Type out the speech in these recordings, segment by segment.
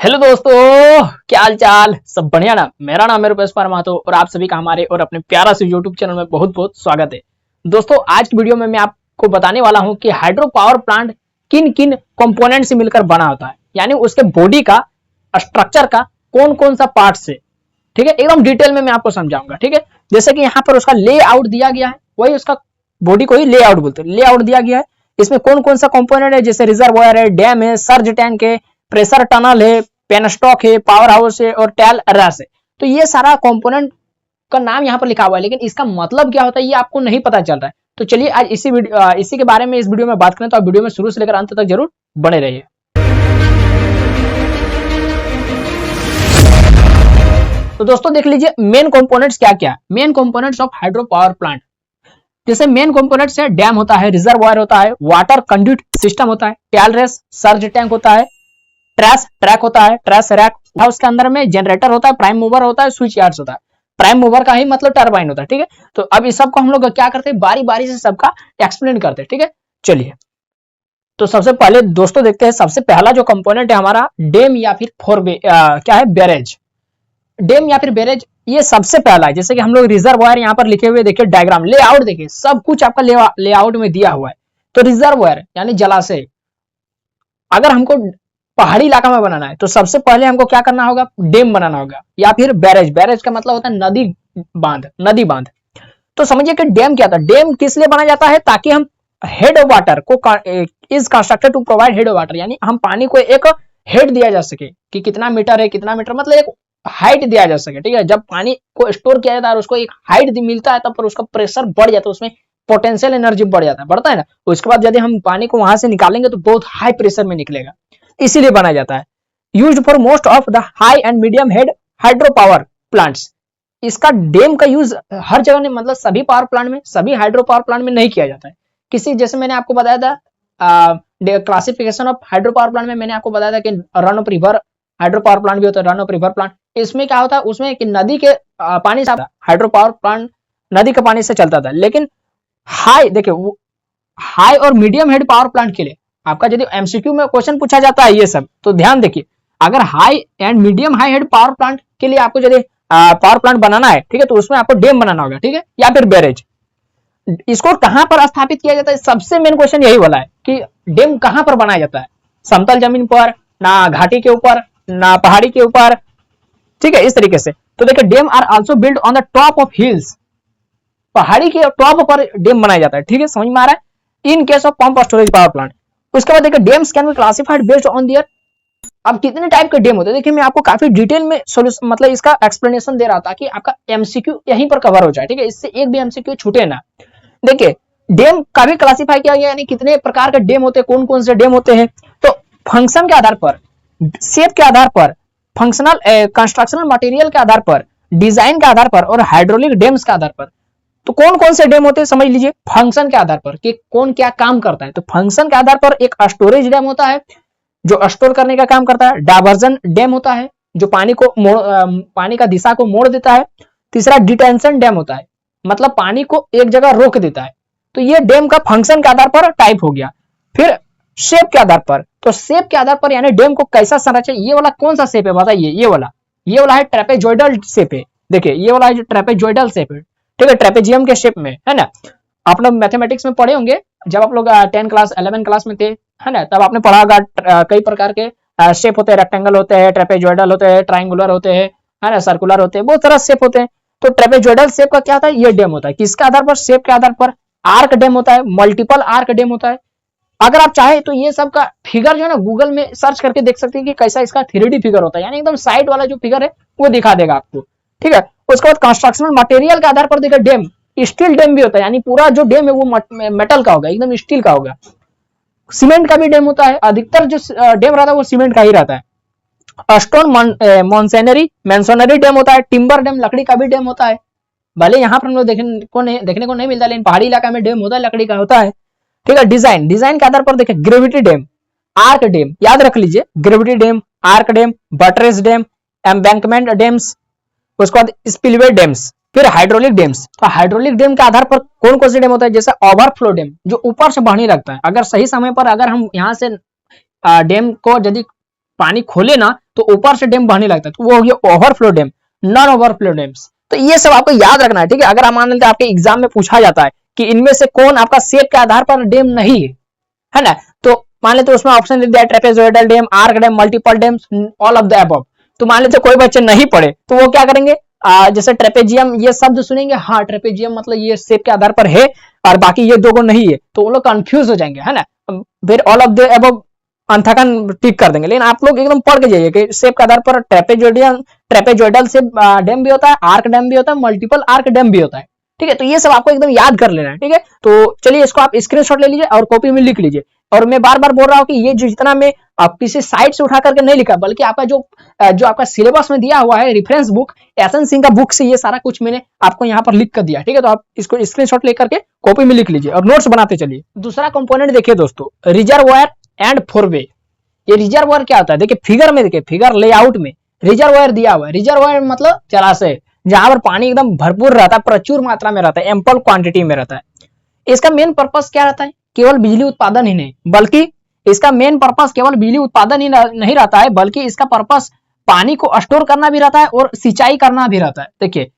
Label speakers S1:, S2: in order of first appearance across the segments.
S1: Hello दोस्तों, क्या हाल चाल। सब बढ़िया ना। मेरा नाम है रुपेश परमातो और आप सभी का हमारे और अपने प्यारा से यूट्यूब चैनल में बहुत बहुत स्वागत है। दोस्तों, आज की वीडियो में मैं आपको बताने वाला हूं कि हाइड्रो पावर प्लांट किन किन कंपोनेंट से मिलकर बना होता है, यानी उसके बॉडी का स्ट्रक्चर का कौन कौन सा पार्ट से। ठीक है, एकदम डिटेल में मैं आपको समझाऊंगा। ठीक है, जैसे कि यहाँ पर उसका लेआउट दिया गया है, वही उसका बॉडी को ही लेआउट बोलते हैं। लेआउट दिया गया है, इसमें कौन कौन सा कंपोनेंट है, जैसे रिजर्वायर है, डैम है, सर्ज टैंक है, प्रेशर टनल है, पेनस्टॉक है, पावर हाउस है और टेल रस है। तो ये सारा कंपोनेंट का नाम यहाँ पर लिखा हुआ है, लेकिन इसका मतलब क्या होता है ये आपको नहीं पता चल रहा है। तो चलिए आज इसी के बारे में इस वीडियो में बात करें, तो आप वीडियो में शुरू से लेकर अंत तक जरूर बने रहिए। तो दोस्तों देख लीजिए मेन कंपोनेंट्स क्या क्या है। Main components of hydro power plant, जैसे मेन कंपोनेंट्स है, डैम होता है, रिजर्वायर होता है, वाटर कंड्यूट सिस्टम होता है, टेल रेस, सर्ज टैंक होता है, ट्रेस ट्रैक होता है, ट्रेस रैक हाउस के अंदर में जनरेटर होता है, प्राइम मूवर होता है, स्विच यार्ड्स होता है। प्राइम मूवर का ही मतलब टरबाइन होता है। ठीक है, तो अब इस सब को हम लोग क्या करते हैं, बारी बारी से सबका एक्सप्लेन करते हैं। ठीक है, चलिए तो सबसे पहले दोस्तों देखते हैं, सबसे पहला जो कंपोनेंट है हमारा डैम या फिर क्या है, बैरेज। डैम या फिर बैरेज ये सबसे पहला है। जैसे कि हम लोग रिजर्वायर यहाँ पर लिखे हुए देखिए, डायग्राम लेआउट देखिए, सब कुछ आपका लेआउट में दिया हुआ है। तो रिजर्वायर यानी जलाशय, अगर हमको पहाड़ी इलाका में बनाना है तो सबसे पहले हमको क्या करना होगा, डैम बनाना होगा, या फिर बैरेज। बैरेज का मतलब होता है नदी बांध, नदी बांध। तो समझिए कि डैम क्या था। डैम किस लिए बनाया जाता है, ताकि हम हेड ऑफ वाटर को is constructed to provide head of water, यानी हम पानी को एक हेड दिया जा सके कि कितना मीटर है, कितना मीटर मतलब एक हाइट दिया जा सके। ठीक है, जब पानी को स्टोर किया जाता है और उसको एक हाइट मिलता है तब पर उसका प्रेशर बढ़ जाता है, उसमें पोटेंशियल एनर्जी बढ़ जाता है, बढ़ता है ना। उसके बाद यदि हम पानी को वहां से निकालेंगे तो बहुत हाई प्रेशर में निकलेगा, इसीलिए बनाया जाता है। Used for most of the high and medium head hydro power plants. इसका डैम का यूज हर जगह नहीं, मतलब सभी पावर प्लांट में, सभी हाइड्रो पावर प्लांट में नहीं किया जाता है। किसी, जैसे मैंने आपको बताया था classification of hydro power plant में, मैंने आपको बताया था कि run of river hydro power plant भी होता है, रन ऑफ रिवर प्लांट। इसमें क्या होता है, उसमें कि नदी के पानी से हाइड्रो पावर प्लांट नदी के पानी से चलता था। लेकिन हाई देखिए, हाई और मीडियम हेड पावर प्लांट के लिए आपका यदि एमसीक्यू में क्वेश्चन पूछा जाता है ये सब, तो ध्यान देखिए, अगर high and medium high head power plant के लिए आपको यदि पावर प्लांट बनाना है, ठीक है, तो उसमें आपको डैम बनाना होगा। ठीक है, या फिर बैरेज। इसको कहां पर स्थापित किया जाता है, सबसे मेन क्वेश्चन यही वाला है कि डैम कहां पर बनाया जाता है। समतल जमीन पर, ना घाटी के ऊपर, ना पहाड़ी के ऊपर। ठीक है, इस तरीके से। तो देखिए, dam are also build on the top of hills. पहाड़ी के टॉप पर डैम बनाया जाता है। ठीक है, समझ में आ रहा है। In case of pump storage power plant. उसके बाद देखिए, dams can be classified based on their. अब कितने टाइप के डैम होते हैं, देखिए मैं आपको काफी डिटेल में सोल्यूशन, मतलब इसका एक्सप्लेनेशन दे रहा था कि आपका एमसीक्यू यहीं पर कवर हो जाए। ठीक है, इससे एक भी एमसीक्यू छूटे ना। देखिए, डैम का भी क्लासिफाई किया गया, यानी कितने प्रकार के डैम होते हैं, कौन कौन से डैम होते हैं। तो फंक्शन के आधार पर, शेप के आधार पर, फंक्शनल कंस्ट्रक्शनल मटेरियल के आधार पर, डिजाइन के आधार पर और हाइड्रोलिक डैम्स के आधार पर। तो कौन कौन से डैम होते हैं समझ लीजिए, फंक्शन के आधार पर कि कौन क्या काम करता है। तो फंक्शन के आधार पर एक स्टोरेज डैम होता है जो स्टोर करने का काम करता है। डायवर्जन डैम होता है जो पानी का दिशा को मोड़ देता है। तीसरा डिटेंशन डैम होता है, मतलब पानी को एक जगह रोक देता है। तो ये डैम का फंक्शन के आधार पर टाइप हो गया। फिर शेप के आधार पर, तो शेप के आधार पर यानी डैम को कैसा संरचना, ये वाला कौन सा शेप है बताइए। ये वाला है ट्रेपेजॉइडल शेप है। देखिए, ये वाला है ट्रेपेजॉइडल शेप है। ठीक है, ट्रेपेजियम के शेप में, है ना। आप लोग मैथमेटिक्स में पढ़े होंगे, जब आप लोग 10 क्लास 11 क्लास में थे, है ना, तब आपने पढ़ा होगा कई प्रकार के शेप होते हैं। रेक्टेंगल होते हैं, ट्रेपेजॉइडल होते हैं, ट्रायंगुलर होते हैं, है ना, सर्कुलर होते हैं, बहुत सारा शेप होते हैं। तो ट्रेपेजॉइडल शेप का क्या होता है, ये डैम होता है। किसके आधार पर, शेप के आधार पर। आर्क डैम होता है, मल्टीपल आर्क डैम होता है। अगर आप चाहे तो ये सब का फिगर जो है ना, गूगल में सर्च करके देख सकते हैं कि कैसा इसका 3D फिगर होता है, यानी एकदम साइड वाला जो फिगर है वो दिखा देगा आपको। ठीक है, उसके बाद कंस्ट्रक्शनल मटेरियल के आधार पर देखिए, डैम स्टील डैम भी होता है, यानी पूरा जो डैम है वो मेटल का होगा, एकदम स्टील का होगा। सीमेंट का भी डैम होता है, अधिकतर जो डैम रहता है वो सीमेंट का ही रहता है। स्टोन मेंसोनरी डैम होता है। टिम्बर डैम लकड़ी का भी डैम होता है। भले यहाँ पर हम लोग देखने को नहीं मिलता, लेकिन पहाड़ी इलाका में डैम होता है, लकड़ी का होता है। ठीक है, डिजाइन के आधार पर देखिए, ग्रेविटी डैम, आर्क डैम, याद रख लीजिए, gravity dam, arc dam, buttress dam, embankment dams, उसके बाद स्पिलवे डैम्स। फिर हाइड्रोलिक डैम्स। तो हाइड्रोलिक डैम के आधार पर कौन कौन से डैम होता है, जैसे ओवरफ्लो डैम जो ऊपर से पानी रखता है। अगर सही समय पर अगर हम यहाँ से डैम को यदि पानी खोले ना तो ऊपर से डैम बहने लगता है, तो वो हो गया overflow dam, non overflow dams. तो ये सब आपको याद रखना है, ठीक है। अगर आप मान लेते हैं आपके एग्जाम में पूछा जाता है कि इनमें से कौन आपका शेप के आधार पर डैम नहीं है ना, तो मान लेते उसमें ऑप्शन दे दिया trapezoidal dam, arc dam, multiple dams, all of the above. तो मान लेते कोई बच्चे नहीं पढ़े तो वो क्या करेंगे, जैसे ट्रेपेजियम ये शब्द सुनेंगे, हाँ ट्रेपेजियम मतलब ये शेप के आधार पर है और बाकी ये दो को नहीं है, तो वो लोग कंफ्यूज हो जाएंगे, है ना। फिर ऑल ऑफ द अबव अंथाकन टिक कर देंगे। लेकिन आप लोग एकदम पढ़ के जाइए कि शेप के आधार पर ट्रेपेजोइडल से डैम भी होता है, आर्क डैम भी होता है, मल्टीपल आर्क डैम भी होता है, ठीक है। तो ये सब आपको एकदम याद कर लेना है, ठीक है। तो चलिए इसको आप स्क्रीनशॉट ले लीजिए और कॉपी में लिख लीजिए। और मैं बार बार बोल रहा हूँ कि ये जितना मैं किसी साइट से उठा करके नहीं लिखा, बल्कि आपका जो आपका सिलेबस में दिया हुआ है रेफरेंस बुक, एसएन सिंह का बुक से ये सारा कुछ मैंने आपको यहाँ पर लिख कर दिया, ठीक है। तो आप इसको स्क्रीनशॉट लेकर के कॉपी में लिख लीजिए और नोट्स बनाते चलिए। दूसरा कंपोनेंट देखिए दोस्तों, रिजर्वायर एंड फोरवे। ये रिजर्वायर क्या होता है, देखिए फिगर में, देखिए फिगर लेआउट में रिजर्वायर दिया हुआ है। रिजर्वायर मतलब जलाशय, जहां पर पानी एकदम भरपूर रहता है, प्रचुर मात्रा में रहता है, एम्पल क्वांटिटी में रहता है। इसका मेन पर्पस क्या रहता है, केवल बिजली उत्पादन ही नहीं, बल्कि इसका मेन पर्पस केवल बिजली उत्पादन ही नहीं रहता है, बल्कि इसका पर्पस पानी को स्टोर करना भी रहता है और सिंचाई करना भी रहता है। देखिए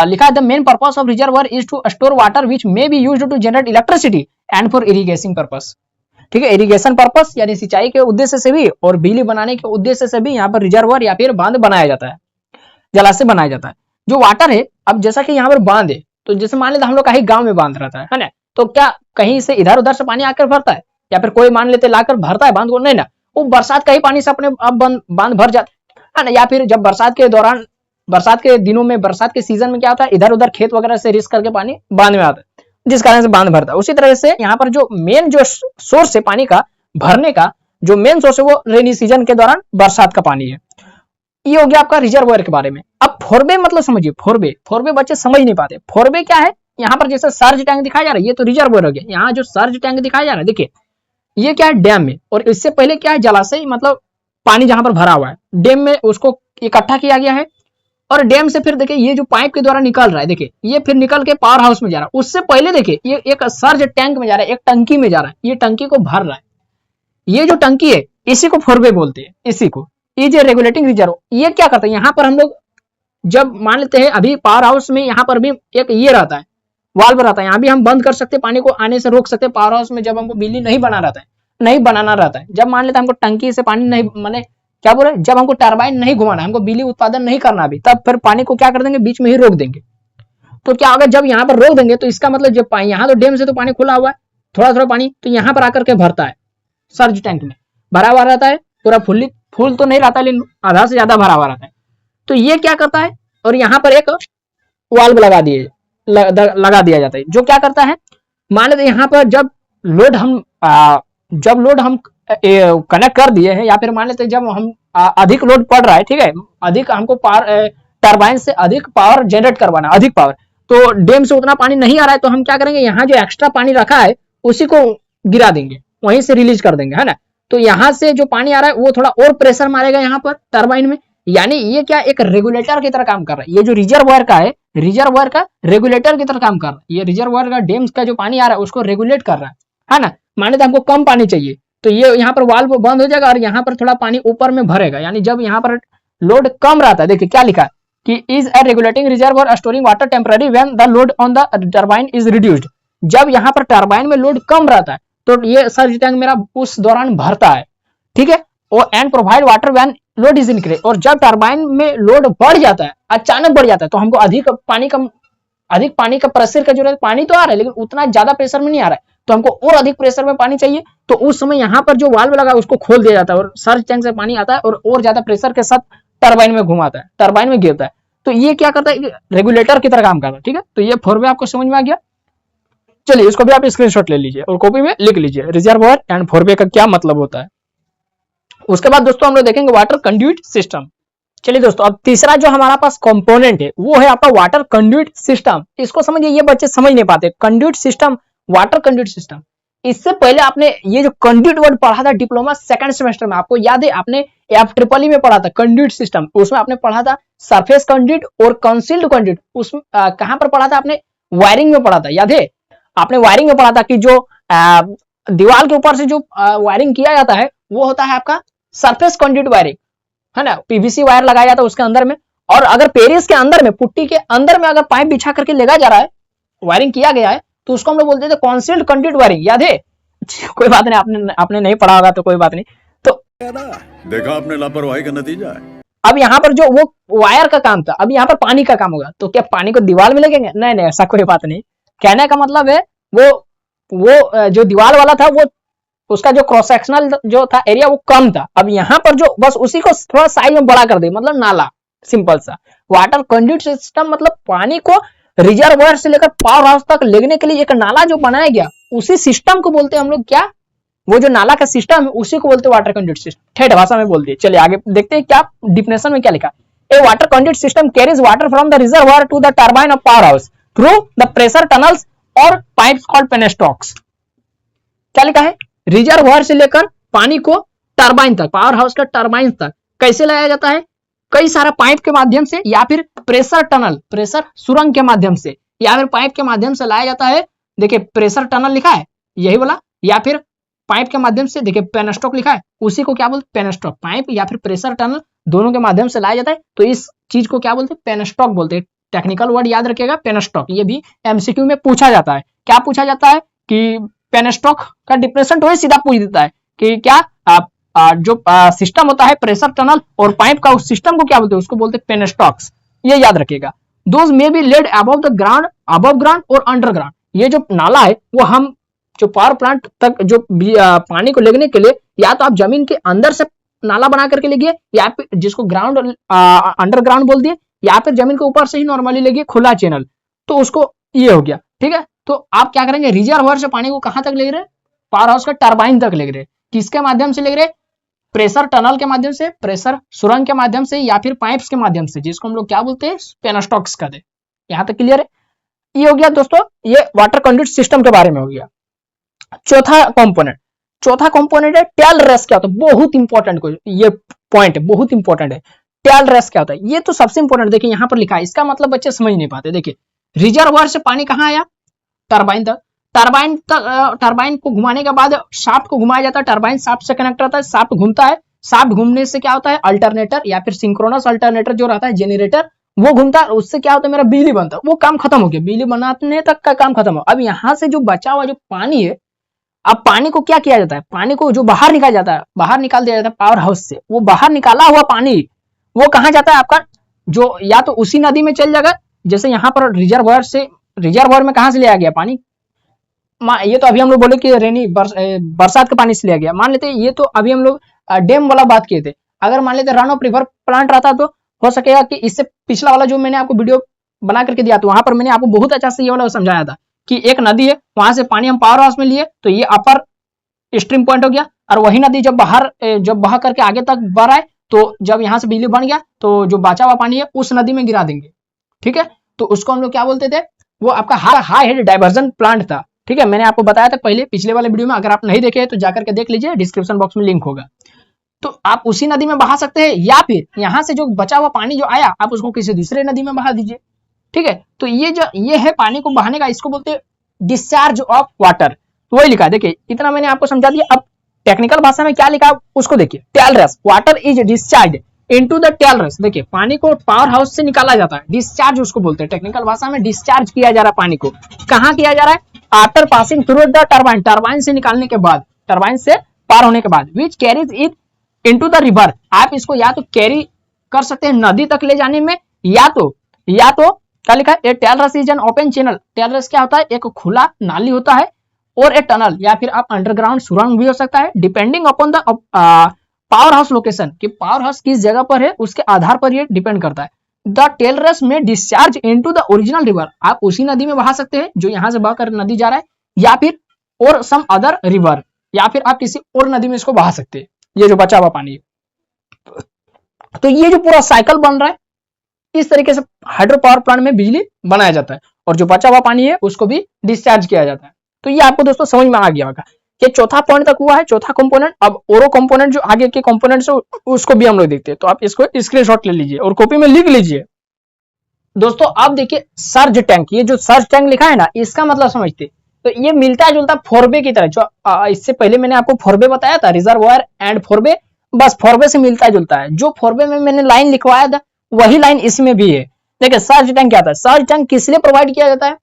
S1: लिखा है the main purpose of reservoir is to store water which may be used to generate electricity and for irrigation purpose, ठीक है। इरिगेशन पर्पस यानी सिंचाई के उद्देश्य से भी और बिजली बनाने के उद्देश्य से भी यहाँ पर रिजर्वायर या फिर बांध बनाया जाता है, जलाशय बनाया जाता है। जो वाटर है, अब जैसा कि यहाँ पर बांध है, तो जैसे मान लेते हम लोग कहीं गांव में बांध रहता है ना, तो क्या कहीं से इधर उधर से पानी आकर भरता है, या फिर कोई मान लेते लाकर भरता है बांध को, नहीं ना, वो बरसात का ही पानी से अपने अब बांध भर जाता है ना। या फिर जब बरसात के दौरान, बरसात के दिनों में, बरसात के सीजन में क्या होता है, इधर उधर खेत वगैरह से रिस करके पानी बांध में आता है, जिस कारण से बांध भरता है। उसी तरह से यहाँ पर जो मेन जो सोर्स है पानी का भरने का, जो मेन सोर्स है वो रेनी सीजन के दौरान बरसात का पानी है। ये हो गया आपका रिजर्वायर के बारे में। अब फोरवे मतलब समझिए, फोरवे बच्चे समझ नहीं पाते। फोरवे क्या है, यहाँ पर जैसे सर्ज टैंक दिखाया जा रहा है, ये तो रिजर्वायर हो गया। यहाँ जो सर्ज टैंक दिखाया जा रहा है, देखिए ये क्या है, डैम में, और इससे पहले क्या है, जलाशय, मतलब पानी जहां पर भरा हुआ है, डैम में उसको इकट्ठा किया गया है, और डैम से फिर देखिए ये जो पाइप के द्वारा निकल रहा है, देखिए ये फिर निकल के पावर हाउस में जा रहा है। उससे पहले देखिए ये एक सर्ज टैंक में जा रहा है, एक टंकी में जा रहा है, ये टंकी को भर रहा है। ये जो टंकी है इसी को फोरवे बोलते हैं, इसी को। ये जो रेगुलेटिंग रिजर्व, ये क्या करता है, यहाँ पर हम लोग जब मान लेते हैं अभी पावर हाउस में, यहाँ पर भी एक ये रहता है, वाल्व रहता है, यहाँ भी हम बंद कर सकते हैं, पानी को आने से रोक सकते हैं। पावर हाउस में जब हमको बिजली नहीं बनाना रहता है, जब मान लेते हैं हमको टंकी से पानी नहीं, माने क्या बोले, जब हमको टरबाइन नहीं घुमाना, हमको बिजली उत्पादन नहीं करना अभी, तब फिर पानी को क्या कर देंगे, बीच में ही रोक देंगे। तो क्या होगा, जब यहाँ पर रोक देंगे तो इसका मतलब जब यहाँ तो डैम से तो पानी खुला हुआ है, थोड़ा थोड़ा पानी तो यहाँ पर आकर के भरता है, सर्ज टैंक में भरा हुआ रहता है, पूरा फुल तो नहीं रहता, लेकिन आधा से ज्यादा भरा हुआ रहता है। तो ये क्या करता है, और यहाँ पर एक वाल्व लगा दिया जाता है, जो क्या करता है, मान लेते यहाँ पर जब लोड हम कनेक्ट कर दिए हैं, या फिर मान लेते जब हम अधिक लोड पड़ रहा है, ठीक है, अधिक हमको पावर, टरबाइन से अधिक पावर जनरेट करवाना, अधिक पावर, तो डैम से उतना पानी नहीं आ रहा है, तो हम क्या करेंगे, यहाँ जो एक्स्ट्रा पानी रखा है उसी को गिरा देंगे, वहीं से रिलीज कर देंगे, है ना। तो यहाँ से जो पानी आ रहा है वो थोड़ा और प्रेशर मारेगा यहाँ पर टरबाइन में, यानी ये क्या एक रेगुलेटर की तरह काम कर रहा है। ये जो रिजर्वायर का है, रिजर्वायर का रेगुलेटर की तरह काम कर रहा है। ये रिजर्वायर का डैम्स का जो पानी आ रहा है उसको रेगुलेट कर रहा है ना। मान लेते हमको कम पानी चाहिए, तो ये यहाँ पर वाल्व बंद हो जाएगा और यहाँ पर थोड़ा पानी ऊपर में भरेगा, यानी जब यहाँ पर लोड कम रहता है, देखिए क्या लिखा है कि is a regulating reservoir storing water temporary when the load on the turbine is reduced. जब यहाँ पर टरबाइन में लोड कम रहता है तो ये सर्ज टैंक मेरा उस दौरान भरता है, ठीक है, और and provide water when load is increase. और जब टरबाइन में लोड बढ़ जाता है, अचानक बढ़ जाता है, तो हमको अधिक पानी का प्रेशर का जरूरत, पानी तो आ रहा है लेकिन उतना ज्यादा प्रेशर में नहीं आ रहा है, तो हमको और अधिक प्रेशर में पानी चाहिए, तो उस समय यहाँ पर जो वाल्व लगा उसको खोल दिया जाता है और सर्ज टैंक से पानी आता है और ज्यादा प्रेशर के साथ टरबाइन में घुमाता है, टरबाइन में गिरता है। तो ये क्या करता है, रेगुलेटर की तरह काम करता है, ठीक है। तो ये फोरवे आपको समझ में आ गया। चलिए इसको भी आप स्क्रीनशॉट ले लीजिए और कॉपी में लिख लीजिए, रिजर्वायर एंड फोरवे का क्या मतलब होता है। उसके बाद दोस्तों हम लोग देखेंगे वाटर कंड्यूट सिस्टम। चलिए दोस्तों, अब तीसरा जो हमारा पास कंपोनेंट है वो है आपका वाटर कंड्यूट सिस्टम। इसको समझिए, ये बच्चे समझ नहीं पाते, conduit system, water conduit system. इससे पहले आपने ये जो कंड्यूट वर्ड पढ़ा था डिप्लोमा सेकंड सेमेस्टर में, आपको याद है, आपने FEEE में पढ़ा था कंड्यूट सिस्टम। उसमें आपने पढ़ा था सरफेस कंड्यूट और कंसील्ड कंड्यूट। उसमें कहां पर पढ़ा था आपने, वायरिंग में पढ़ा था, याद है, आपने वायरिंग में पढ़ा था कि जो दीवार के ऊपर से जो वायरिंग किया जाता है वो होता है आपका सरफेस कंड्यूट वायरिंग है ना, पीवीसी वायर लगाया जाता है उसके अंदर में, और अगर पेरिस के अंदर में, पुट्टी के अंदर में अगर पाइप बिछा करके लगा जा रहा है, वायरिंग किया गया है, तो उसको हम लोग बोलते थे कॉन्सील्ड कंड्यूट वायरिंग। याद है? कोई बात नहीं, आपने नहीं पढ़ा होगा तो कोई बात नहीं। तो
S2: देखा आपने लापरवाही का नतीजा है।
S1: अब यहाँ पर जो वो वायर का काम था, अब यहाँ पर पानी का काम होगा, तो क्या पानी को दीवार में लगेंगे? नहीं नहीं, ऐसा कोई बात नहीं। कहने का मतलब है वो जो दीवार वाला था, वो उसका जो क्रॉस सेक्शनल जो था एरिया वो कम था। अब यहाँ पर जो बस उसी को थोड़ा साइज में बड़ा कर दे, मतलब नाला, सिंपल सा। वाटर कंड्यूट सिस्टम मतलब पानी को रिजर्वायर से लेकर पावर हाउस तक लेने के लिए एक नाला जो बनाया गया, उसी सिस्टम को बोलते हैं हम लोग क्या, वो जो नाला का सिस्टम है उसी को बोलते हैं वाटर कंड्यूट सिस्टम। ठेठ भाषा में बोल दिए। चलिए आगे देखते हैं क्या डिफिनेशन में क्या लिखा। A water conduit system carries water from the reservoir to the turbine of power house through the pressure tunnels or pipes called penstocks. क्या लिखा है? रिजर्वायर से लेकर पानी को टरबाइन तक, पावर हाउस का टरबाइन तक कैसे लाया जाता है? कई सारा पाइप के माध्यम से, या फिर प्रेशर टनल, प्रेशर सुरंग के माध्यम से, या फिर पाइप के माध्यम से लाया जाता है। देखिए प्रेशर टनल लिखा है यही वाला, या फिर पाइप के माध्यम से, देखिए पेनस्टॉक लिखा है, उसी को क्या बोलते हैं? पेनस्टॉक। पाइप या फिर प्रेशर टनल दोनों के माध्यम से लाया जाता है, तो इस चीज को क्या बोलते हैं? पेनस्टॉक बोलते हैं। टेक्निकल वर्ड याद रखिएगा, पेनस्टॉक। ये भी एमसीक्यू में पूछा जाता है। क्या पूछा जाता है कि पेनस्टॉक का डिफिनेशन तो वही सीधा पूछ देता है कि क्या जो सिस्टम होता है प्रेशर टनल और पाइप का, उस सिस्टम को क्या बोलते हैं? उसको बोलते हैं पेनस्टॉक्स। ये याद रखिएगा। Those may be laid above the ground, above ground और अंडरग्राउंड। ये जो नाला है वो हम जो पावर प्लांट तक जो पानी को लेने के लिए, या तो आप जमीन के अंदर से नाला बना करके लेगिए, या फिर जिसको ग्राउंड अंडरग्राउंड बोल दिए, या फिर जमीन के ऊपर से ही नॉर्मली लेगिए खुला चैनल, तो उसको ये हो गया। ठीक है, तो आप क्या करेंगे? रिजर्वायर से पानी को कहां तक ले रहे? पावर हाउस का टरबाइन तक ले रहे। किसके माध्यम से ले रहे? प्रेशर टनल के माध्यम से, प्रेशर सुरंग के माध्यम से, या फिर पाइप्स के माध्यम से, जिसको हम लोग क्या बोलते हैं? पेनस्टॉक्स कहते हैं। यहां तक क्लियर है? ये हो गया दोस्तों, ये वाटर कंड्यूट सिस्टम के बारे में हो गया। चौथा कंपोनेंट है टेल रेस। क्या होता है? बहुत इंपॉर्टेंट, ये पॉइंट बहुत इंपॉर्टेंट है। टेल रेस क्या होता है? ये तो सबसे इंपॉर्टेंट। देखिए यहां पर लिखा है, इसका मतलब बच्चे समझ नहीं पाते। देखिए रिजर्वायर से पानी कहां आया? टरबाइन तक। टरबाइन को घुमाने के बाद शाफ्ट को घुमाया जाता है, टरबाइन शाफ्ट से कनेक्ट रहता है, शाफ्ट घूमता है, शाफ्ट घूमने से क्या होता है? अल्टरनेटर या फिर सिंक्रोनस अल्टरनेटर जो रहता है, जेनरेटर, वो घूमता है, उससे क्या होता है? मेरा बिजली बनता है। वो काम खत्म हो गया, बिजली बनाने तक का काम खत्म हो। अब यहाँ से जो बचा हुआ जो पानी है, अब पानी को क्या किया जाता है? पानी को जो बाहर निकाला जाता है, बाहर निकाल दिया जाता है पावर हाउस से। वो बाहर निकाला हुआ पानी वो कहां जाता है आपका? जो या तो उसी नदी में चल जाएगा, जैसे यहाँ पर रिजर्वायर में कहां से लिया गया पानी? ये तो अभी हम लोग बोले कि बरसात का पानी से लिया गया, मान लेते हैं। ये तो अभी हम लोग डैम वाला बात किए थे। अगर मान लेते रन ऑफ रिवर प्लांट रहता तो हो सकेगा कि इससे पिछला वाला जो मैंने आपको वीडियो बना करके दिया, तो वहां पर मैंने आपको बहुत अच्छा से ये वाला समझाया था कि एक नदी है, वहां से पानी हम पावर हाउस में लिए, तो ये अपर स्ट्रीम पॉइंट हो गया, और वही नदी जब बहा करके आगे तक बढ़ आए, तो जब यहाँ से बिजली बन गया, तो जो बचा हुआ पानी है उस नदी में गिरा देंगे। ठीक है, तो उसको हम लोग क्या बोलते थे? वो आपका हाई हेड डाइवर्जन प्लांट था। ठीक है, मैंने आपको बताया था पहले पिछले वाले वीडियो में। अगर आप नहीं देखे तो जाकर के देख लीजिए, डिस्क्रिप्शन बॉक्स में लिंक होगा। तो आप उसी नदी में बहा सकते हैं, या फिर यहाँ से जो बचा हुआ पानी जो आया आप उसको किसी दूसरे नदी में बहा दीजिए। ठीक है, तो ये है पानी को बहाने का, इसको बोलते हैं डिस्चार्ज ऑफ वाटर। तो वही लिखा है, देखिए इतना मैंने आपको समझा दिया। अब टेक्निकल भाषा में क्या लिखा उसको देखिए। Tail race, water is discharge into the tail race. देखिए पानी को पावर हाउस से निकाला जाता है, डिस्चार्ज उसको बोलते हैं। टेक्निकल भाषा में डिस्चार्ज किया जा रहा है पानी को। कहां किया जा रहा है? After passing through the turbine, turbine से निकालने के बाद, टरबाइन से पार होने के बाद, which carries it into the river. आप इसको या तो कैरी कर सकते हैं नदी तक ले जाने में, या तो क्या लिखा है? A tail race is an open channel. Tail race क्या होता है? एक खुला नाली होता है, और ए टनल, या फिर आप अंडरग्राउंड सुरंग भी हो सकता है, depending upon the power house location, कि पावर हाउस किस जगह पर है उसके आधार पर ये डिपेंड करता है। द टेल रेस में discharge into the original river. आप उसी नदी में बहा सकते हैं जो यहां से बहकर नदी जा रहा है, या फिर और सम अदर रिवर, या फिर आप किसी और नदी में इसको बहा सकते हैं, ये जो बचा हुआ पानी है। तो ये जो पूरा साइकिल बन रहा है, इस तरीके से हाइड्रो पावर प्लांट में बिजली बनाया जाता है, और जो बचा हुआ पानी है उसको भी डिस्चार्ज किया जाता है। तो ये आपको दोस्तों समझ में आ गया होगा। ये चौथा पॉइंट तक हुआ है, चौथा कंपोनेंट। अब औरो कंपोनेंट जो आगे के कंपोनेंट्स उसको भी हम लोग देखते हैं। तो आप इसको स्क्रीनशॉट ले लीजिए और कॉपी में लिख लीजिए। दोस्तों आप देखिए सर्ज टैंक, ये जो सर्ज टैंक लिखा है ना, इसका मतलब समझते। तो ये मिलता जुलता फोरबे की तरह, जो इससे पहले मैंने आपको फोरबे बताया था, रिजर्वायर एंड फोरबे। बस फॉरवे से मिलता जुलता है। जो फॉरवे में मैंने लाइन लिखवाया था वही लाइन इसमें भी है। देखिए सर्ज टैंक क्या था, सर्ज टैंक किस लिए प्रोवाइड किया जाता है,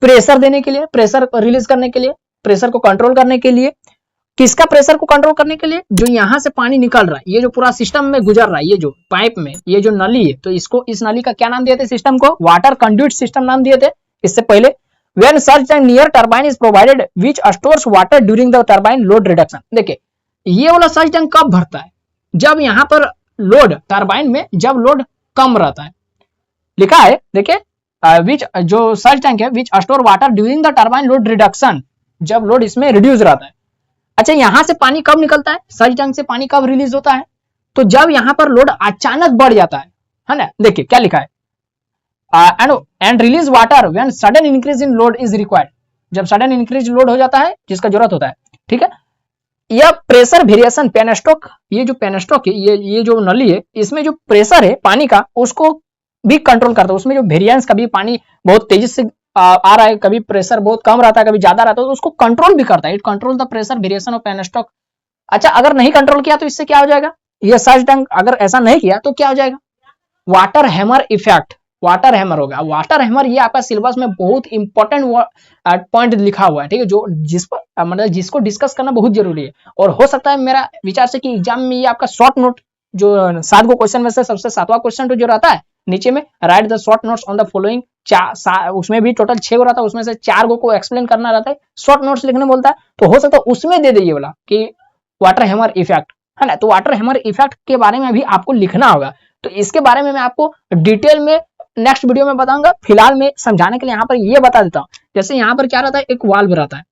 S1: प्रेशर देने के लिए, प्रेशर रिलीज करने के लिए, प्रेशर को कंट्रोल करने के लिए। किसका प्रेशर को कंट्रोल करने के लिए, जो यहां से पानी निकल रहा है, ये जो पूरा सिस्टम में गुजर रहा है, ये जो पाइप में ये जो नली है, तो इसको, इस नली का क्या नाम दिए थे, सिस्टम को वाटर कंड्यूट सिस्टम नाम दिए थे इससे पहले। When surge tank near turbine is provided which stores water during the turbine load reduction. देखिए ये वाला सर्ज टैंक कब भरता है, जब यहां पर लोड टरबाइन में जब लोड कम रहता है, लिखा है देखिए विच, जो सर्ज टैंक है विच store water during the turbine load reduction, जब लोड इसमें रिड्यूस रहता है। अच्छा यहां से पानी कब निकलता है, सर्ज टैंक से पानी कब रिलीज होता है, तो जब यहां पर लोड अचानक बढ़ जाता है ना। देखिए क्या लिखा है, and release water when sudden increase in load is required, जब सडन इंक्रीज लोड हो जाता है जिसका जरूरत होता है, ठीक है। यह प्रेशर वेरिएशन पेनस्टॉक, ये जो पेनस्टॉक है, ये जो नली है, इसमें जो प्रेशर है पानी का उसको भी कंट्रोल करता है। उसमें जो वेरिएंस, कभी पानी बहुत तेजी से आ रहा है, कभी प्रेशर बहुत कम रहता है, कभी ज्यादा रहता है, तो उसको कंट्रोल भी करता है। It control the pressure variation of penstock. अच्छा अगर नहीं कंट्रोल किया तो इससे क्या हो जाएगा, ये सर्ज टैंक अगर ऐसा नहीं किया तो क्या हो जाएगा, water hammer effect, water hammer होगा। वाटर हैमर ये आपका सिलेबस में बहुत इंपॉर्टेंट पॉइंट लिखा हुआ है, ठीक है, जो जिस पर मतलब जिसको डिस्कस करना बहुत जरूरी है। और हो सकता है मेरा विचार से कि एग्जाम में ये आपका शॉर्ट नोट, जो 7 गो क्वेश्चन में से सबसे 7वां क्वेश्चन जो रहता है नीचे में, right the short notes on the following, उसमें भी टोटल 6 गो रहता है, उसमें से 4 गो को एक्सप्लेन करना रहता है, शॉर्ट नोट्स लिखने बोलता है, तो हो सकता है उसमें दे दे ये वाला कि वाटर हैमर इफेक्ट, है ना। तो वाटर हैमर इफेक्ट के बारे में भी आपको लिखना होगा, तो इसके बारे में मैं आपको डिटेल में नेक्स्ट वीडियो में बताऊंगा। फिलहाल में समझाने के लिए यहाँ पर ये बता देता हूँ। जैसे यहाँ पर क्या रहता है, एक वाल्व रहता है,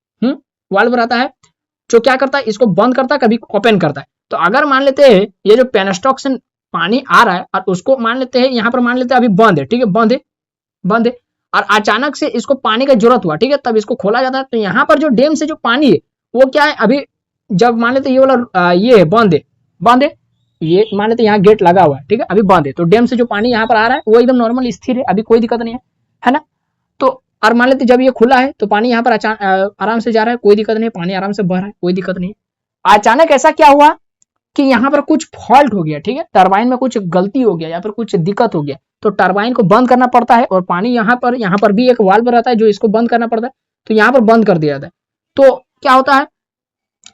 S1: वाल्व रहता है जो क्या करता है, इसको बंद करता है, कभी ओपन करता है। तो अगर मान लेते हैं ये जो पेनस्टॉक से पानी आ रहा है और उसको मान लेते हैं यहाँ पर, मान लेते हैं अभी बंद है, ठीक है, बंद है, और अचानक से इसको पानी का जरूरत हुआ, ठीक है, तब इसको खोला जाता है। तो यहाँ पर जो डैम से जो पानी है वो क्या है, अभी जब मान लेते ये वाला ये है बंद है, ये मान लेते यहाँ गेट लगा हुआ है, ठीक है, अभी बंद है, तो डैम से जो पानी यहाँ पर आ रहा है वो एकदम नॉर्मल स्थिर है, अभी कोई दिक्कत नहीं है ना। तो और मान लेते जब ये खुला है तो पानी यहाँ पर आराम से जा रहा है, कोई दिक्कत नहीं, पानी आराम से बह रहा है, कोई दिक्कत नहीं। अचानक ऐसा क्या हुआ कि यहाँ पर कुछ फॉल्ट हो गया, ठीक है, टरबाइन में कुछ गलती हो गया या फिर कुछ दिक्कत हो गया, तो टरबाइन को बंद करना पड़ता है, और पानी यहाँ पर भी एक वाल्व रहता है जो इसको बंद करना पड़ता है, तो यहाँ पर बंद कर दिया जाता है। तो क्या होता है,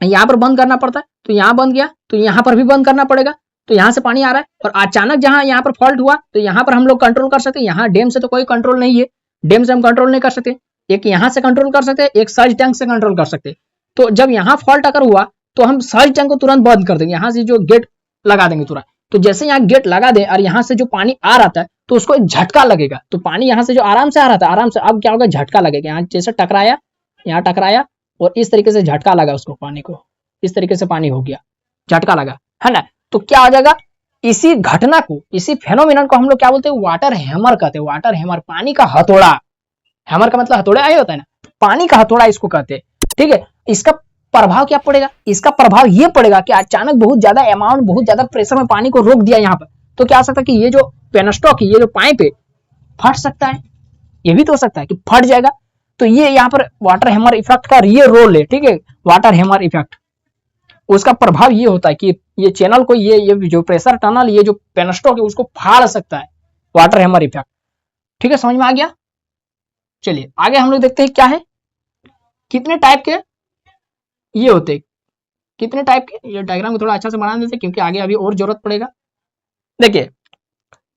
S1: यहाँ पर बंद करना पड़ता है, तो यहाँ बंद गया, तो यहाँ पर भी बंद करना पड़ेगा, तो यहाँ से पानी आ रहा है, और अचानक जहां यहाँ पर फॉल्ट हुआ तो यहाँ पर हम लोग कंट्रोल कर सकते हैं। यहाँ डैम से तो कोई कंट्रोल नहीं है, डैम से हम कंट्रोल नहीं कर सकते, एक यहाँ से कंट्रोल कर सकते, एक सर्ज टैंक से कंट्रोल कर सकते। तो जब यहाँ फॉल्ट अगर हुआ तो हम सर्ज टैंक को तुरंत बंद कर देंगे, यहाँ से जो गेट लगा देंगे तुरंत। तो जैसे यहाँ गेट लगा दे और यहाँ से जो पानी आ रहा था तो उसको एक झटका लगेगा, तो पानी यहाँ से जो आराम से आ रहा था, आराम से अब क्या होगा, झटका लगेगा, यहाँ जैसे टकराया, यहाँ टकराया और इस तरीके से झटका लगा उसको, पानी को इस तरीके से पानी हो गया, झटका लगा, है ना। तो क्या हो जाएगा, इसी घटना को, इसी फेनोमेनन को हम लोग क्या बोलते हैं, वाटर हैमर कहते हैं। वाटर हैमर, पानी का हथौड़ा, हैमर का मतलब हथौड़ा होता है ना, पानी का हथौड़ा इसको कहते हैं, ठीक है। इसका प्रभाव क्या पड़ेगा, इसका प्रभाव ये पड़ेगा कि अचानक बहुत ज्यादा अमाउंट, बहुत ज्यादा प्रेशर में पानी को रोक दिया यहाँ पर, तो क्या हो सकता है कि ये जो पेनस्टॉक है, ये जो पाइप है, फट सकता है, ये भी तो हो सकता है कि फट जाएगा। तो ये यहाँ पर वाटर हैमर इफेक्ट का ये रोल है, ठीक है, वाटर हैमर इफेक्ट। उसका प्रभाव ये होता है कि ये चैनल को, ये जो प्रेशर टनल, ये जो पेनस्टॉक है उसको फाड़ सकता है, वाटर हैमर इफेक्ट, ठीक है, समझ में आ गया। चलिए आगे हम लोग देखते हैं क्या है, कितने टाइप के ये होते, कितने टाइप के, ये डायग्राम को थोड़ा अच्छा से बना देते क्योंकि आगे अभी और जरूरत पड़ेगा। देखिए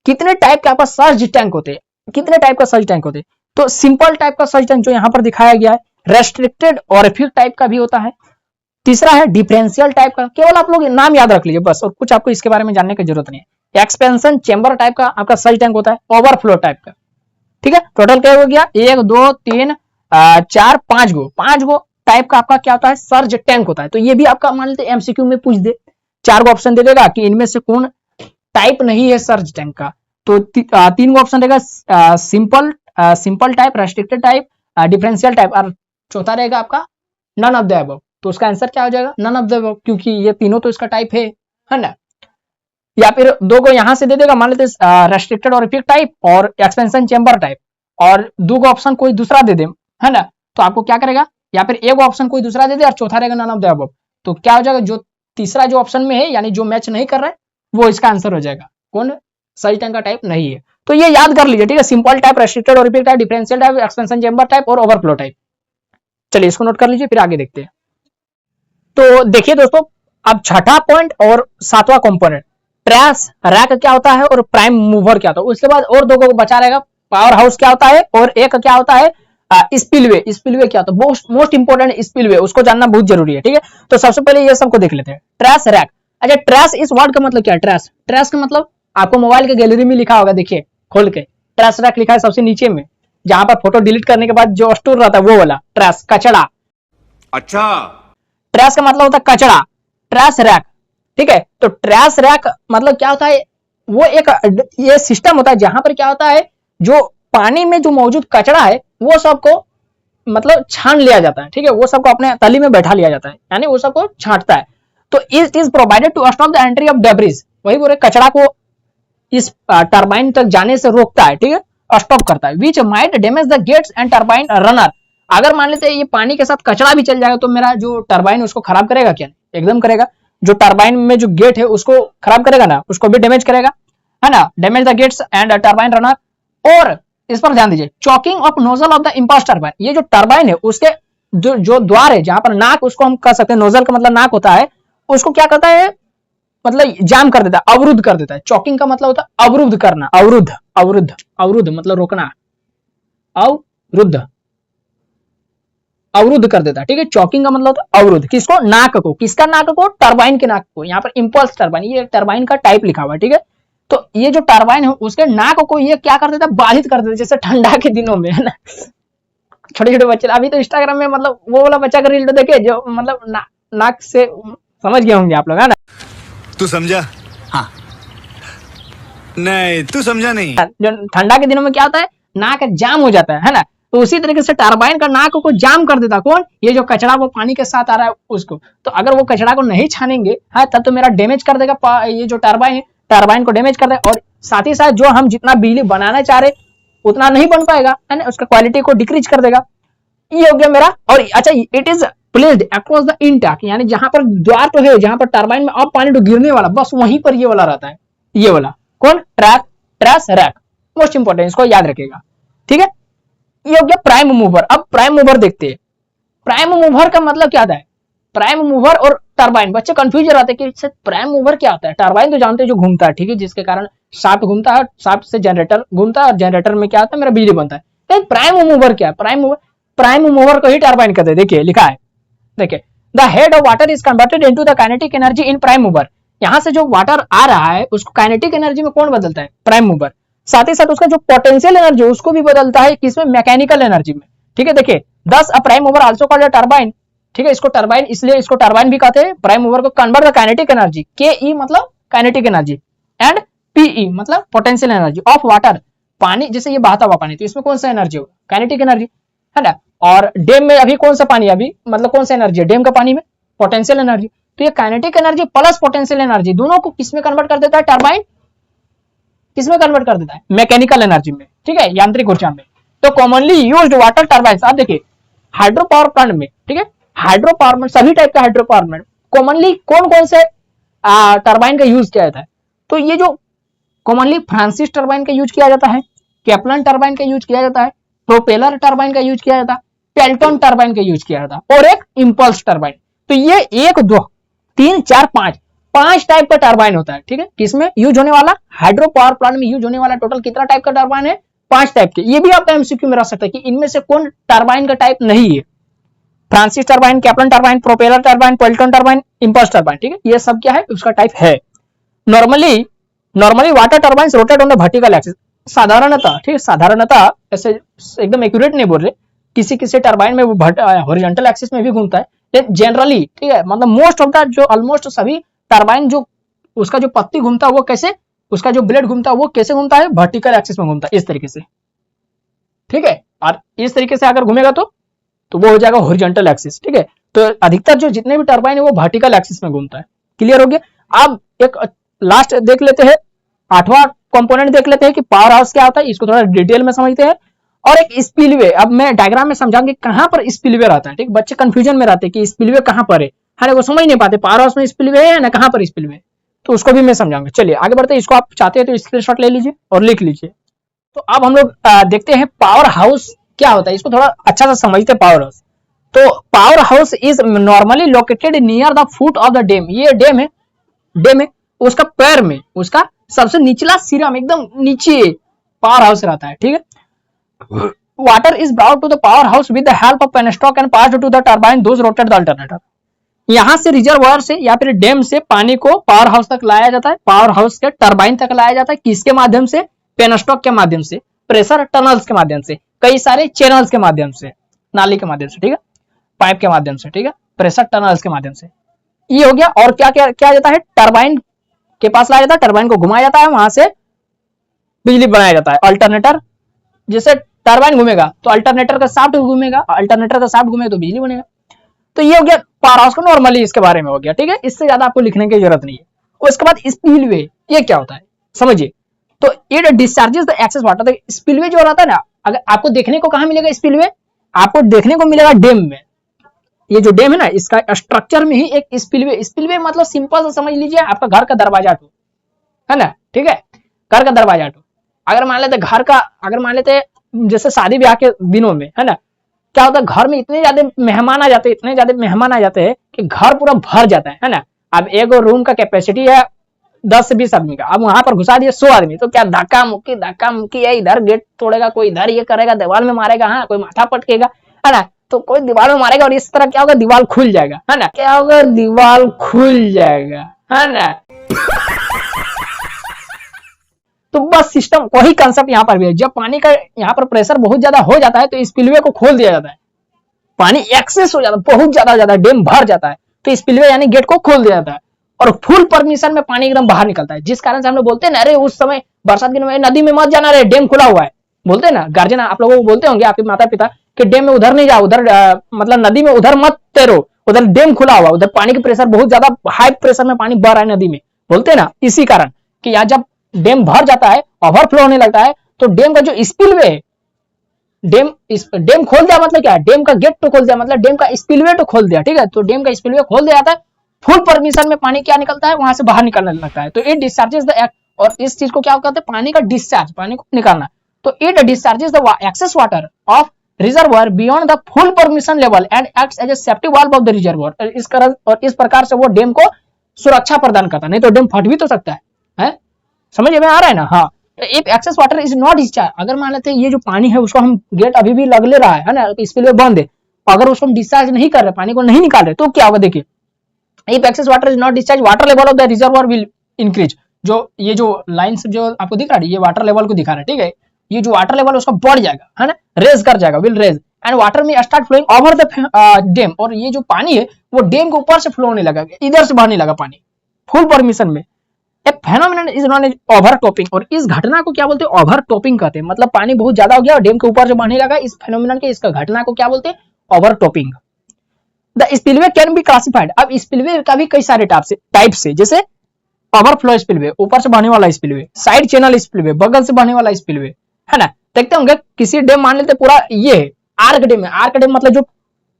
S1: कितने टाइप के आपका सर्ज टैंक होते हैं, कितने टाइप का सर्ज टैंक होते हैं। तो सिंपल टाइप का सर्ज टैंक जो यहाँ पर दिखाया गया है, रेस्ट्रिक्टेड और रिफिल टाइप का भी होता है। तीसरा है डिफरेंशियल टाइप का, केवल आप लोग नाम याद रख लीजिए बस, और कुछ आपको इसके बारे में जानने की जरूरत नहीं है। एक्सपेंशन चेंबर टाइप का आपका सर्ज टैंक होता है, ओवरफ्लो टाइप का, ठीक है। टोटल क्या हो गया, 1 2 3 4 5 गो टाइप का आपका क्या होता है, सर्ज टैंक होता है। तो ये भी आपका मान लेते एमसीक्यू में पूछ दे, 4 गो ऑप्शन दे देगा कि इनमें से कौन टाइप नहीं है सर्ज टैंक का, तो 3 गो ऑप्शन रहेगा, simple type, restricted type, differential type, और चौथा रहेगा आपका नन ऑफ द अबव। तो उसका आंसर क्या हो जाएगा, नन ऑफ द अबव, क्योंकि ये तीनों तो इसका टाइप है ना। या फिर 2 को यहां से दे देगा, मान लेते रेस्ट्रिक्टेड और रिफिल टाइप और एक्सपेंशन चेंबर टाइप, और 2 को ऑप्शन कोई दूसरा दे दे, है ना। तो आपको क्या करेगा, या फिर 1 ऑप्शन कोई दूसरा दे दे और चौथा रहेगा नन ऑफ द अबव। तो क्या हो जाएगा, जो तीसरा जो ऑप्शन में है यानी जो मैच नहीं कर रहा है वो इसका आंसर हो जाएगा। कौन? सर्ज टैंक का टाइप नहीं है। तो ये याद कर लीजिए, ठीक है। सिंपल टाइप, रेस्ट्रिक्टेड और repeat type, differential type, expansion chamber type और ओवरफ्लो टाइप। चलिए इसको नोट कर लीजिए, फिर आगे देखते हैं। तो देखिए दोस्तों, अब छठा पॉइंट और सातवां कंपोनेंट, ट्रैश रैक क्या होता है और प्राइम मूवर क्या होता है। उसके बाद और दो को बचा रहेगा, पावर हाउस क्या होता है और एक क्या होता है स्पिलवे। स्पिलवे क्या होता है? मोस्ट इंपोर्टेंट स्पिलवे, उसको जानना बहुत जरूरी है, ठीक है। तो सबसे पहले ये सबको देख लेते हैं। ट्रैश रैक, अच्छा ट्रैश इस वर्ड का मतलब क्या है? ट्रैश, ट्रैश का मतलब आपको मोबाइल के गैलरी में लिखा होगा, देखिए खोल के ट्रैश रैक लिखा है सबसे नीचे में, जहां पर फोटो डिलीट करने के बाद जो स्टोर रहता है वो वाला ट्रैश, कचड़ा।
S2: अच्छा,
S1: ट्रैश का मतलब होता है कचड़ा, ट्रैश रैक, ठीक है। तो ट्रैश रैक मतलब क्या होता है? वो एक ये सिस्टम होता है जहां पर क्या होता है, जो पानी में जो मौजूद कचरा है वो सबको मतलब छान लिया जाता है, ठीक है। वो सबको अपने तली में बैठा लिया जाता है, यानी वो सबको छांटता है। तो it is provided to stop the entry of debris, वही बोले कचरा को इस टरबाइन तक जाने से रोकता है, ठीक है, स्टॉप करता है। Which might damage the gates and turbine runner, अगर मान लेते हैं ये पानी के साथ कचरा भी चल जाएगा तो मेरा जो टरबाइन उसको खराब करेगा क्या? एकदम करेगा। जो टरबाइन में जो गेट है उसको खराब करेगा ना, उसको भी डैमेज करेगा, है ना। Damage the gates and turbine runner. और इस पर ध्यान दीजिए, choking of nozzle of the impulse turbine, ये जो टरबाइन है उसके जो द्वार है, जहां पर नाक, उसको हम कह सकते हैं नोजल का मतलब नाक होता है, उसको क्या करता है? मतलब जाम कर देता है, अवरुद्ध कर देता है। चॉकिंग का मतलब होता है अवरुद्ध करना, अवरुद्ध, अवरुद्ध, अवरुद्ध मतलब रोकना, अवरुद्ध, अवरुद्ध कर देता है, ठीक है। चॉकिंग का मतलब होता है अवरुद्ध, किसको? नाक को। किसका नाक को? टरबाइन के नाक को। यहाँ पर इंपल्स टरबाइन, ये टरबाइन का टाइप लिखा हुआ है, ठीक है। तो ये जो टरबाइन है उसके नाक को ये क्या कर देता है? बाधित कर देता है, जैसे ठंडा के दिनों में, है ना। छोटे छोटे बच्चे, अभी तो इंस्टाग्राम में मतलब वो वाला बच्चा का रील तो देखे जो मतलब नाक से, समझ गए होंगे आप लोग, है ना।
S3: तू समझा? हाँ। नहीं, तू समझा नहीं।
S1: जो ठंडा के दिनों में क्या होता है? नाक जाम हो जाता है ना। तो उसी तरीके से टरबाइन का नाक को जाम कर देता, कौन? ये जो कचरा वो पानी के साथ आ रहा है उसको। तो अगर वो कचरा को नहीं छानेंगे, हाँ, तब तो मेरा डैमेज कर देगा, ये जो टरबाइन है टरबाइन को डैमेज कर देगा। और साथ ही साथ जो हम जितना बिजली बनाना चाह रहे उतना नहीं बन पाएगा, है ना, उसका क्वालिटी को डिक्रीज कर देगा। ये हो गया मेरा। और अच्छा, it is placed across the intake, यानी जहां पर द्वार तो है, जहां पर टरबाइन में अब पानी तो गिरने वाला, बस वहीं पर ये वाला रहता है, ये वाला। कौन? ट्रैश रैक, मोस्ट इंपोर्टेंट, इसको याद रखिएगा, ठीक है। ये हो गया प्राइम मूवर। अब प्राइम मूवर देखते हैं। प्राइम मूवर का मतलब क्या होता है? प्राइम मूवर और टरबाइन, बच्चे कंफ्यूज रहते हैं कि प्राइम मूवर क्या होता है। टरबाइन तो जानते हैं जो घूमता है, ठीक है, जिसके कारण शाफ्ट घूमता है, शाफ्ट से जनरेटर घूमता है और जनरेटर में क्या होता है? मेरा बिजली बनता है। तो प्राइम मूवर क्या है? प्राइम मूवर को ही टरबाइन कहते हैं। देखिए लिखा है, देखिए, the head of water is converted into the kinetic energy in prime mover. यहां से जो वाटर आ रहा है उसको काइनेटिक एनर्जी में कौन बदलता है? Prime mover. साथ ही साथ उसका जो पोटेंशियल एनर्जी उसको भी बदलता है, किसमें? मैकेनिकल एनर्जी में, ठीक है। देखिए, thus a prime mover also called a turbine, ठीक है। इसको टरबाइन इसलिए इसको टरबाइन भी कहते हैं। प्राइम मूवर को कन्वर्ट द काइनेटिक एनर्जी, के ई मतलब काइनेटिक एनर्जी एंड पीई मतलब पोटेंशियल एनर्जी ऑफ वाटर, पानी जैसे ये बहता हुआ पानी, तो इसमें कौन सा एनर्जी होगा? काइनेटिक एनर्जी, है ना। और डैम में अभी कौन सा पानी, अभी मतलब कौन सा एनर्जी है डैम का पानी में? Potential energy. तो ये kinetic energy plus potential energy दोनों को किसमें कन्वर्ट कर देता है? टरबाइन किसमें कन्वर्ट कर देता है? मैकेनिकल एनर्जी में, ठीक है, यांत्रिक ऊर्जा में। तो कॉमनली यूज्ड वाटर टरबाइन, आप देखिए हाइड्रो पावर प्लांट में, ठीक है, हाइड्रो पावर प्लांट, सभी टाइप का हाइड्रो पावर प्लांट कॉमनली कौन कौन से टरबाइन का यूज किया जाता है? तो ये जो कॉमनली फ्रांसिस टरबाइन का यूज किया जाता है, कैप्लन टरबाइन का यूज किया जाता है, प्रोपेलर टरबाइन का यूज किया जाता है, पेल्टन टरबाइन का यूज किया जाता है, और एक इंपल्स टरबाइन। तो ये 1 2 3 4 5 टाइप का टरबाइन होता है, ठीक है। किसमें यूज होने वाला? हाइड्रो पावर प्लांट में यूज होने वाला टोटल कितना टाइप का टरबाइन है? 5 टाइप के। ये भी आपका एमसीक्यू में रह सकता है कि इनमें से कौन टरबाइन का टाइप नहीं है? Francis turbine, Kaplan turbine, propeller turbine, Pelton turbine, impulse turbine, ठीक है। ये सब क्या है? उसका टाइप है। Normally water turbine rotate on the vertical axis, साधारणतः, ठीक है, साधारणतः, ऐसे एकदम एक्यूरेट नहीं बोल रहे, किसी किसी टरबाइन में वो हॉरिजॉन्टल एक्सिस में भी घूमता है, लेकिन जनरली, ठीक है, मतलब मोस्ट ऑफ द जो ऑलमोस्ट सभी टरबाइन जो उसका जो पत्ती घूमता है वो कैसे, उसका जो ब्लेड घूमता है वो कैसे घूमता है? वर्टिकल एक्सिस में घूमता है, इस तरीके से, ठीक है। और इस तरीके से अगर घूमेगा तो वो हो जाएगा हॉरिजॉन्टल एक्सिस, ठीक है। तो अधिकतर जो जितने भी टरबाइन है वो वर्टिकल एक्सिस में घूमता है। क्लियर हो गया। अब एक लास्ट देख लेते हैं, 8वां कंपोनेंट देख लेते हैं कि पावर हाउस क्या होता है, इसको थोड़ा डिटेल में समझते हैं। और एक स्पिलवे, अब मैं डायग्राम में समझाऊंगी कहां पर स्पिलवे रहता है, ठीक। बच्चे कंफ्यूजन में रहते हैं कि स्पिलवे कहां पर है, है ना, वो समझ नहीं पाते पावर हाउस में स्पिलवे है ना कहाँ पर स्पिलवे, तो उसको भी मैं समझाऊंगा। चलिए आगे बढ़ते हैं, इसको आप चाहते हैं तो स्क्रीनशॉट ले लीजिए और लिख लीजिए। तो अब हम लोग देखते हैं पावर हाउस क्या होता है, इसको थोड़ा अच्छा से समझते हैं पावर हाउस। तो power house is normally located near the foot of the dam, ये डैम है उसका पैर में, उसका सबसे निचला सिरा में एकदम नीचे पावर हाउस रहता है, ठीक है। Water is brought to the power house with the help of penstock and passed to the turbine those rotate the alternator. यहां से रिजर्वायर से या फिर डैम से पानी को पावर हाउस तक लाया जाता है, पावर हाउस के टरबाइन तक लाया जाता है, किसके माध्यम से, पेनस्टॉक के माध्यम से, प्रेशर टनल्स के माध्यम से, कई सारे चैनल्स के माध्यम से, नाली के माध्यम से, ठीक है, पाइप के माध्यम से, ठीक है, प्रेशर टनल्स के माध्यम से, ये हो गया। और क्या क्या क्या जाता है, टरबाइन के पास लाया जाता है, टरबाइन को घुमाया जाता है, वहां से बिजली बनाया जाता है। अल्टरनेटर, जैसे टरबाइन घूमेगा तो अल्टरनेटर का शाफ्ट घूमेगा, अल्टरनेटर का शाफ्ट घूमेगा तो बिजली बनेगा। तो ये हो गया पावर हाउस का नॉर्मली इसके बारे में हो गया, ठीक है, इससे ज्यादा आपको लिखने की जरूरत नहीं है। उसके बाद स्पिलवे, ये क्या होता है समझिए। तो it discharges the excess water. Spillway जो रहता है ना, अगर आपको देखने को कहां मिलेगा स्पिलवे, आपको देखने को मिलेगा डैम में। ये जो डैम है ना, इसका स्ट्रक्चर में ही एक स्पिलवे मतलब सिंपल से समझ लीजिए आपका घर का दरवाजा टू, है ना, ठीक है, घर का दरवाजा टू। अगर मान लेते घर का, अगर मान लेते जैसे शादी ब्याह के दिनों में, है ना, क्या होता है घर में इतने ज्यादा मेहमान आ जाते हैं, इतने ज्यादा मेहमान आ जाते हैं कि घर पूरा भर जाता है ना। अब एक रूम का कैपेसिटी है 10 से 20 आदमी का, अब वहां पर घुसा दिए 100 आदमी, तो क्या धक्का मुक्की है, इधर गेट तोड़ेगा, कोई इधर ये करेगा, दीवार में मारेगा, हाँ कोई माथा पटकेगा, है ना, तो कोई दीवार में मारेगा और इस तरह क्या होगा, दीवार खुल जाएगा, है ना, क्या होगा, दीवार खुल जाएगा, है ना। तो बस सिस्टम वही कंसेप्ट यहाँ पर भी है। जब पानी का यहाँ पर प्रेशर बहुत ज्यादा हो जाता है तो स्पिलवे को खोल दिया जाता है, पानी एक्सेस हो जाता है, बहुत ज्यादा डैम भर जाता है, तो स्पिलवे यानी गेट को खोल दिया जाता है और फुल परमिशन में पानी एकदम बाहर निकलता है। जिस कारण से हम लोग बोलते हैं ना, अरे उस समय बरसात के दिनों में नदी में मत जाना रे, डैम खुला हुआ है, बोलते हैं ना, गार्जियन आप लोगों को बोलते होंगे, आपके माता पिता, कि डैम में उधर नहीं जाओ, उधर मतलब नदी में उधर मत तैरो, उधर डैम खुला हुआ, उधर पानी की प्रेशर बहुत ज्यादा हाई प्रेशर में पानी बह रहा है नदी में, बोलते हैं ना। इसी कारण कि यहाँ जब डैम भर जाता है, ओवरफ्लो होने लगता है, तो डैम का जो स्पिलवे, डैम खोल दिया मतलब क्या है, डैम का गेट तो खोल दिया मतलब डैम का स्पिलवे तो खोल दिया, ठीक है, तो डैम का स्पिलवे खोल दिया जाता है, फुल परमिशन में पानी क्या निकलता है, वहां से बाहर निकलने लगता है, तो इट डिस्चार्जेस द एक्ट, और इस चीज को क्या कहते हैं, पानी का डिस्चार्ज, पानी को निकालना, तो it discharges the excess water of reservoir beyond the full permission level and acts as a safety valve of the reservoir. और इस प्रकार से वो डैम को सुरक्षा प्रदान करता है, नहीं तो डैम फट भी तो सकता है? समझ में आ रहा है ना। हाँ, if excess water is not discharge, अगर मान लेते हैं ये जो पानी है उसको हम गेट अभी भी लग ले रहा है ना, स्पिलवे बंद है, अगर उसको हम डिस्चार्ज नहीं कर रहे, पानी को नहीं निकाल रहे, तो क्या होगा देखिए, if excess water is not discharge water level of the reservoir will increase. जो ये जो लाइंस जो आपको दिख रहा है, ये वाटर लेवल को दिखा रहा है, ठीक है, ये जो वाटर लेवल उसका बढ़ जाएगा, है ना, रेज कर जाएगा, will raise, and water may start flowing over the dam, और ये जो पानी है वो डैम के ऊपर से फ्लो होने लगा, इधर से बहने लगा पानी फुल परमिशन में। ए फेनोमेनन इज नोन एज ओवरटॉपिंग, और इस घटना को क्या बोलते हैं, ओवरटॉपिंग कहते हैं, मतलब पानी बहुत ज्यादा हो गया और डैम के ऊपर से बहने लगा, इस फेनोमेनन के, इसका घटना को क्या बोलते हैं, overtopping. The spillway can be classified, अब स्पिलवे का भी कई सारे टाइप से, जैसे ओवरफ्लो स्पिलवे, ऊपर से बहने वाला स्पिलवे, साइड चैनल स्पिलवे, बगल से बहने वाला स्पिलवे, है ना। देखते होंगे किसी डैम, मान लेते पूरा ये है आर्क डैम है, आर्क डैम मतलब जो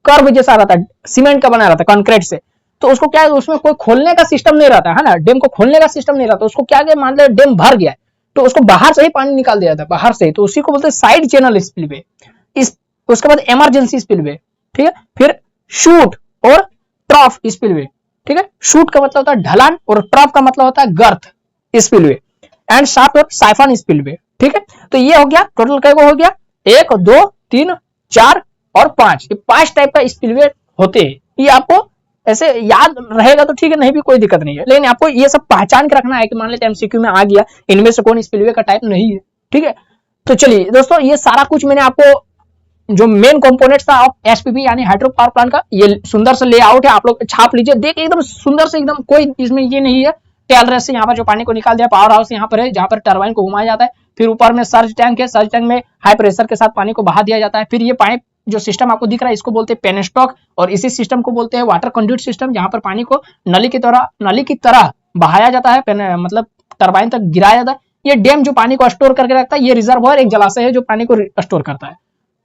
S1: कर्व जैसा रहता है, सीमेंट का बना रहता है, कंक्रीट से, तो उसको क्या है, उसमें कोई खोलने का सिस्टम नहीं रहता है ना, डैम को खोलने का सिस्टम नहीं रहता, उसको क्या मान ले डैम भर गया है तो उसको बाहर से ही पानी निकाल दिया जाता है, बाहर से, तो उसी को बोलते हैं साइड चैनल स्पिलवे। उसके बाद इमरजेंसी स्पिलवे, ठीक है, फिर शूट और ट्रॉफ स्पिलवे, ठीक है, शूट का मतलब होता है ढलान और ट्रॉफ का मतलब होता है गर्त स्पिलवे, एंड शाफ्ट और साइफन स्पिलवे, ठीक है। तो ये हो गया, टोटल कैसे हो गया, 1 2 3 4 और 5, ये 5 टाइप का स्पिलवे होते हैं। ये आपको ऐसे याद रहेगा तो ठीक है, नहीं भी कोई दिक्कत नहीं है, लेकिन आपको ये सब पहचान के रखना है कि मान लेते एमसीक्यू में आ गया, इनमें से कौन स्पिलवे का टाइप नहीं है, ठीक है। तो चलिए दोस्तों, ये सारा कुछ मैंने आपको जो मेन कंपोनेंट्स था ऑफ एसपीपी यानी हाइड्रो पावर प्लांट का, ये सुंदर से लेआउट है, आप लोग छाप लीजिए, देखिए एकदम सुंदर से, एकदम कोई इसमें ये नहीं है, टेल रेस से यहाँ पर जो पानी को निकाल दिया, पावर हाउस यहाँ पर है जहाँ पर टरबाइन को घुमाया जाता है, फिर ऊपर में सर्ज टैंक है, सर्ज टैंक में हाई प्रेशर के साथ पानी को बहा दिया जाता है, फिर ये पाइप जो सिस्टम आपको दिख रहा है इसको बोलते हैं पेनस्टॉक, और इसी सिस्टम को बोलते हैं वाटर कंड्यूट सिस्टम, जहां पर पानी को नली की तरह बहाया जाता है, मतलब टरबाइन तक गिराया जाता है। ये डैम जो पानी को स्टोर करके रखता है, ये रिजर्वायर एक जलाशय है जो पानी को स्टोर करता है।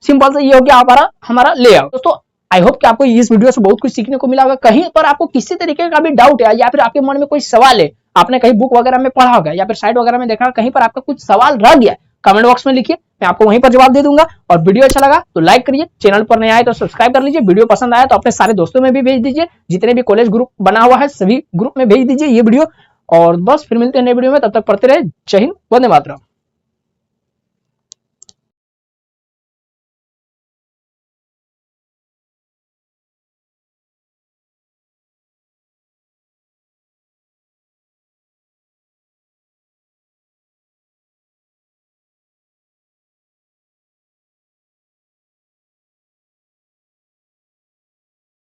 S1: सिंपल से ये हो गया हमारा लेआउट। दोस्तों आई होप कि आपको इस वीडियो से बहुत कुछ सीखने को मिला होगा। कहीं पर आपको किसी तरीके का भी डाउट है या फिर आपके मन में कोई सवाल है, आपने कहीं बुक वगैरह में पढ़ा होगा या फिर साइट वगैरह में देखा, कहीं पर आपका कुछ सवाल रह गया, कमेंट बॉक्स में लिखिए, मैं आपको वहीं पर जवाब दे दूंगा। और वीडियो अच्छा लगा तो लाइक करिए, चैनल पर नया आए तो सब्सक्राइब कर लीजिए, वीडियो पसंद आया तो अपने सारे दोस्तों में भी भेज दीजिए, जितने भी कॉलेज ग्रुप बना हुआ है सभी ग्रुप में भेज दीजिए ये वीडियो। और बस फिर मिलते हैं नए वीडियो में, तब तक पढ़ते रहे। जय हिंद, वंदे मातरम।